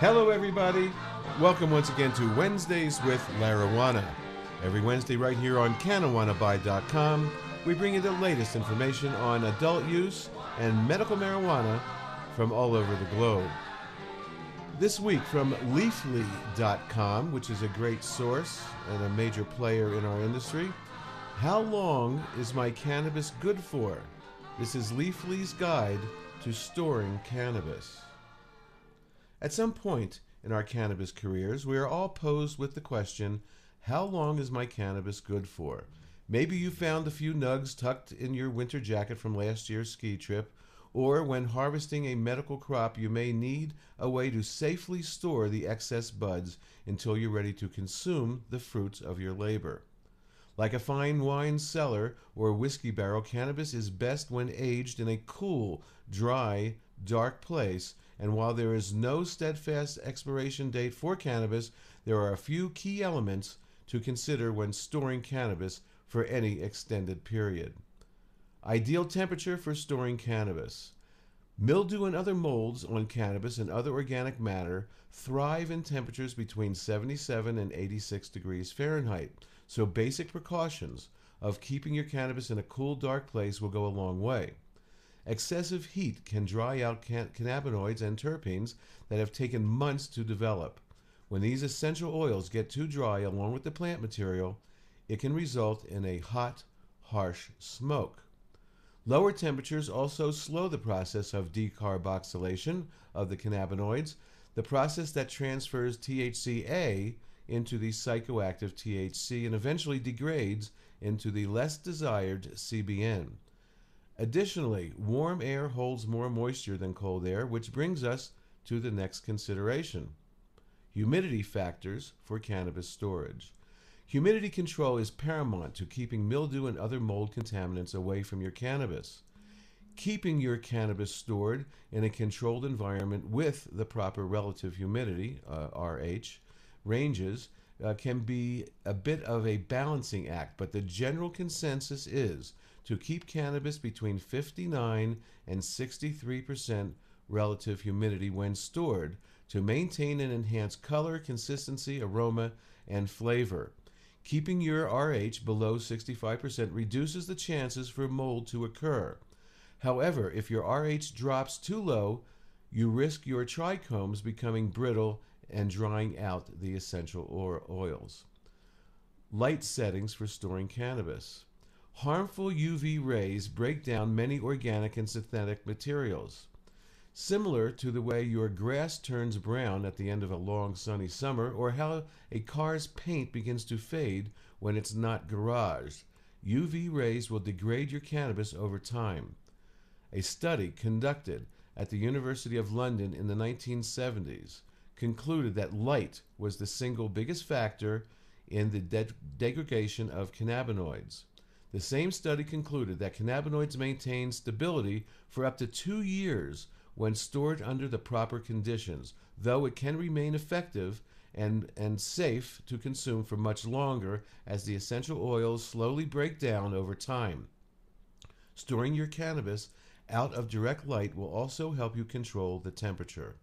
Hello, everybody. Welcome once again to Wednesdays with Larawana. Every Wednesday right here on CannaWannaBuy.com, we bring you the latest information on adult use and medical marijuana from all over the globe. This week from Leafly.com, which is a great source and a major player in our industry. How long is my cannabis good for? This is Leafly's guide to storing cannabis. At some point in our cannabis careers, we are all posed with the question, how long is my cannabis good for? Maybe you found a few nugs tucked in your winter jacket from last year's ski trip, or when harvesting a medical crop, you may need a way to safely store the excess buds until you're ready to consume the fruits of your labor. Like a fine wine cellar or whiskey barrel, cannabis is best when aged in a cool, dry, dark place. And while there is no steadfast expiration date for cannabis, there are a few key elements to consider when storing cannabis for any extended period. Ideal temperature for storing cannabis. Mildew and other molds on cannabis and other organic matter thrive in temperatures between 77 and 86 degrees Fahrenheit, so basic precautions of keeping your cannabis in a cool, dark place will go a long way. Excessive heat can dry out cannabinoids and terpenes that have taken months to develop. When these essential oils get too dry along with the plant material, it can result in a hot, harsh smoke. Lower temperatures also slow the process of decarboxylation of the cannabinoids, the process that transfers THCA into the psychoactive THC and eventually degrades into the less desired CBN. Additionally, warm air holds more moisture than cold air, which brings us to the next consideration: humidity factors for cannabis storage. Humidity control is paramount to keeping mildew and other mold contaminants away from your cannabis. Keeping your cannabis stored in a controlled environment with the proper relative humidity, RH, ranges can be a bit of a balancing act, but the general consensus is to keep cannabis between 59 and 63% relative humidity when stored to maintain and enhance color, consistency, aroma, and flavor. Keeping your RH below 65% reduces the chances for mold to occur. However, if your RH drops too low, you risk your trichomes becoming brittle and drying out the essential oils. Light settings for storing cannabis. Harmful UV rays break down many organic and synthetic materials. Similar to the way your grass turns brown at the end of a long sunny summer, or how a car's paint begins to fade when it's not garaged, UV rays will degrade your cannabis over time. A study conducted at the University of London in the 1970s concluded that light was the single biggest factor in the degradation of cannabinoids. The same study concluded that cannabinoids maintain stability for up to 2 years when stored under the proper conditions, though it can remain effective and safe to consume for much longer as the essential oils slowly break down over time. Storing your cannabis out of direct light will also help you control the temperature.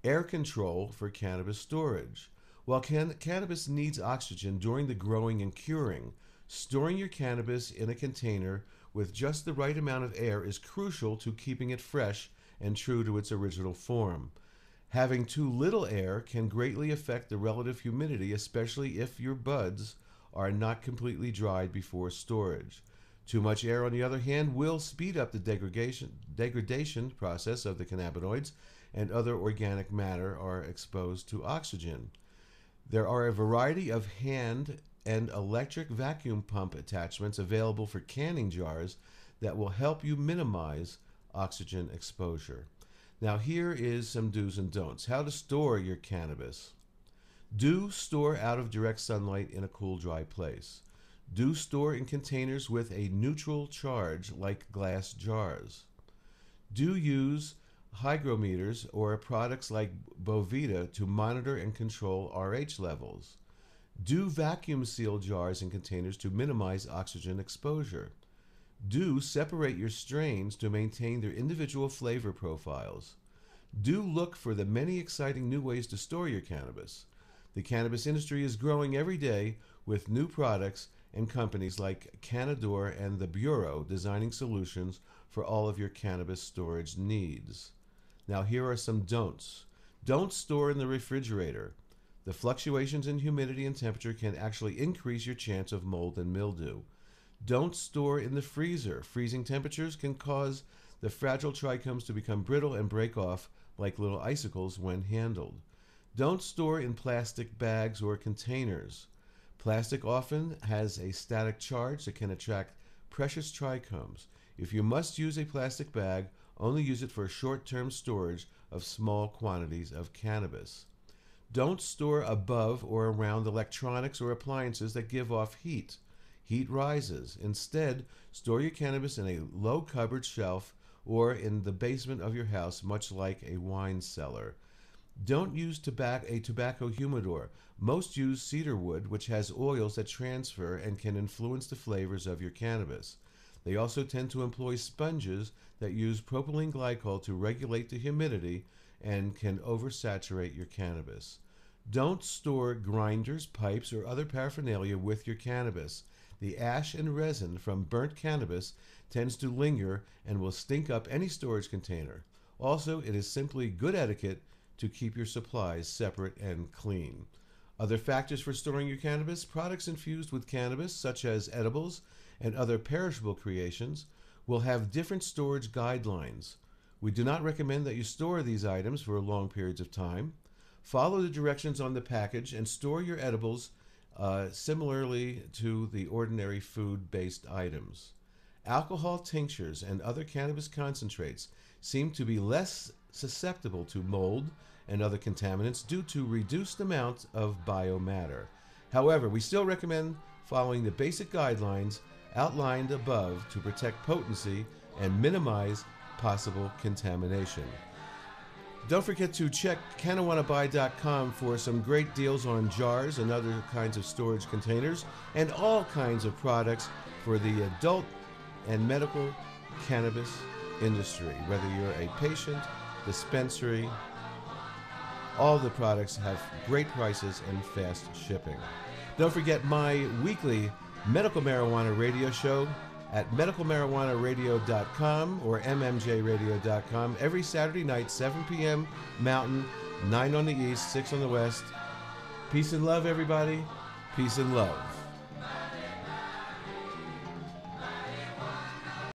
Air control for cannabis storage. While cannabis needs oxygen during the growing and curing, storing your cannabis in a container with just the right amount of air is crucial to keeping it fresh and true to its original form. Having too little air can greatly affect the relative humidity, especially if your buds are not completely dried before storage. Too much air, on the other hand, will speed up the degradation process of the cannabinoids, and other organic matter are exposed to oxygen. There are a variety of hand and electric vacuum pump attachments available for canning jars that will help you minimize oxygen exposure. Now here is some do's and don'ts. How to store your cannabis. Do store out of direct sunlight in a cool, dry place. Do store in containers with a neutral charge like glass jars. Do use hygrometers or products like Bovita to monitor and control RH levels. Do vacuum seal jars and containers to minimize oxygen exposure. Do separate your strains to maintain their individual flavor profiles. Do look for the many exciting new ways to store your cannabis. The cannabis industry is growing every day with new products and companies like Canador and the Bureau designing solutions for all of your cannabis storage needs. Now, here are some don'ts. Don't store in the refrigerator. The fluctuations in humidity and temperature can actually increase your chance of mold and mildew. Don't store in the freezer. Freezing temperatures can cause the fragile trichomes to become brittle and break off like little icicles when handled. Don't store in plastic bags or containers. Plastic often has a static charge that can attract precious trichomes. If you must use a plastic bag, only use it for short-term storage of small quantities of cannabis. Don't store above or around electronics or appliances that give off heat. Heat rises. Instead, store your cannabis in a low cupboard shelf or in the basement of your house, much like a wine cellar. Don't use a tobacco humidor. Most use cedar wood, which has oils that transfer and can influence the flavors of your cannabis. They also tend to employ sponges that use propylene glycol to regulate the humidity and can oversaturate your cannabis. Don't store grinders, pipes, or other paraphernalia with your cannabis. The ash and resin from burnt cannabis tends to linger and will stink up any storage container. Also, it is simply good etiquette to keep your supplies separate and clean. Other factors for storing your cannabis: products infused with cannabis, such as edibles and other perishable creations, will have different storage guidelines. We do not recommend that you store these items for long periods of time. Follow the directions on the package and store your edibles similarly to the ordinary food-based items. Alcohol tinctures and other cannabis concentrates seem to be less susceptible to mold and other contaminants due to reduced amounts of biomatter. However, we still recommend following the basic guidelines outlined above to protect potency and minimize possible contamination. Don't forget to check CannawanaBuy.com for some great deals on jars and other kinds of storage containers and all kinds of products for the adult and medical cannabis industry. Whether you're a patient, dispensary, all the products have great prices and fast shipping. Don't forget my weekly medical marijuana radio show at medicalmarijuanaradio.com or mmjradio.com every Saturday night, 7 p.m. Mountain, 9 on the east, 6 on the west. Peace and love, everybody. Peace and love.